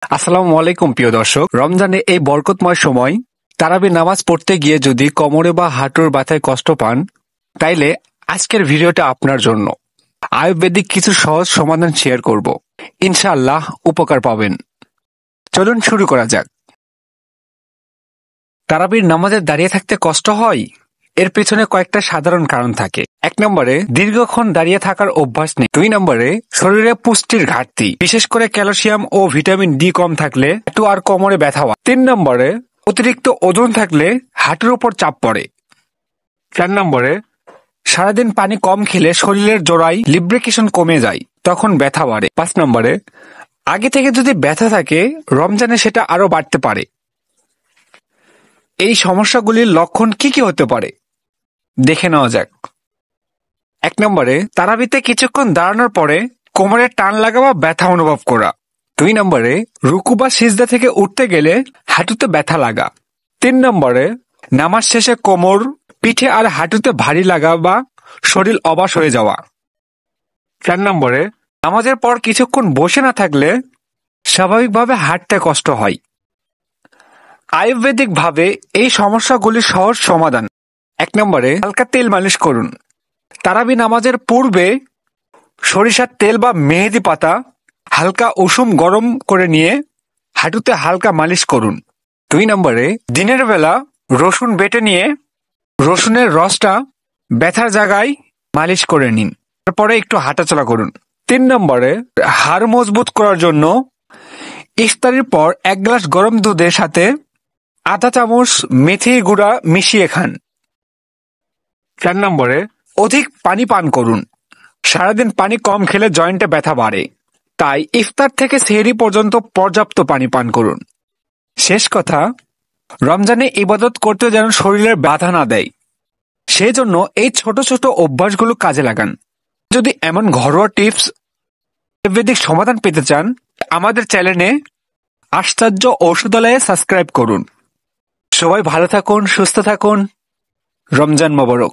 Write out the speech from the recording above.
আসসালামু আলাইকুম প্রিয় দর্শক, রমজানে এই বরকতময় সময় তারাবি নামাজ পড়তে গিয়ে যদি কোমরে বা হাঁটুর ব্যথায় কষ্ট পান, তাইলে আজকের ভিডিওটা আপনার জন্য। আয়ুর্বেদিক কিছু সহজ সমাধান শেয়ার করব, ইনশাআল্লাহ উপকার পাবেন। চলুন শুরু করা যাক। তারাবির নামাজে দাঁড়িয়ে থাকতে কষ্ট হয়, এর পেছনে কয়েকটা সাধারণ কারণ থাকে। 1 নম্বরে দীর্ঘক্ষণ দাঁড়িয়ে থাকার অভ্যাস নেই। 2 নম্বরে শরীরে পুষ্টির ঘাটতি, বিশেষ করে ক্যালসিয়াম ও ভিটামিন ডি কম থাকলে হাঁটু আর কোমরে ব্যথা হয়। 3 নম্বরে অতিরিক্ত ওজন থাকলে হাঁটুর উপর চাপ পড়ে। 4 নম্বরে সারাদিন পানি কম খেলে শরীরের জোড়ায় লিব্রিকেশন কমে যায়, তখন ব্যথা বাড়ে। 5 নম্বরে আগে থেকে যদি ব্যথা থাকে, রমজানে সেটা আরো বাড়তে পারে। এই সমস্যাগুলির লক্ষণ কি কি হতে পারে দেখে নেওয়া যাক। 1 নম্বরে তারাবিতে কিছুক্ষণ দাঁড়ানোর পরে কোমরে টান লাগা বা ব্যথা অনুভব করা। 2 নম্বরে রুকু বা সিজদা থেকে উঠতে গেলে হাঁটুতে ব্যথা লাগা। 3 নম্বরে নামাজ শেষে কোমর, পিঠে আর হাঁটুতে ভারী লাগা বা শরীর অবশ হয়ে যাওয়া। 4 নম্বরে নামাজের পর কিছুক্ষণ বসে না থাকলে স্বাভাবিকভাবে হাঁটতে কষ্ট হয়। আয়ুর্বেদিক ভাবে এই সমস্যাগুলির সহজ সমাধান। 1 নম্বরে হালকা তেল মালিশ করুন। তারাবি নামাজের পূর্বে সরিষার তেল বা মেহেদি পাতা হালকা উষুম গরম করে নিয়ে হাঁটুতে হালকা মালিশ করুন। 2 নম্বরে দিনের বেলা রসুন বেটে নিয়ে রসুনের রসটা ব্যথার জায়গায় মালিশ করে নিন, তারপরে একটু হাঁটাচলা করুন। 3 নম্বরে হাড় মজবুত করার জন্য ইফতারির পর 1 গ্লাস গরম দুধের সাথে আধা চামচ মেথি গুঁড়া মিশিয়ে খান। 4 নম্বরে অধিক পানি পান করুন। সারাদিন পানি কম খেলে জয়েন্টে ব্যথা বাড়ে, তাই ইফতার থেকে সেহরি পর্যন্ত পর্যাপ্ত পানি পান করুন। শেষ কথা, রমজানে ইবাদত করতে যেন শরীরের বাধা না দেয়, সেজন্য এই ছোট ছোট অভ্যাসগুলো কাজে লাগান। যদি এমন ঘরোয়া টিপস, আয়ুর্বেদিক সমাধান পেতে চান, আমাদের চ্যানেলে আশ্চর্য ঔষধালয়ে সাবস্ক্রাইব করুন। সবাই ভালো থাকুন, সুস্থ থাকুন। রমজান মোবারক।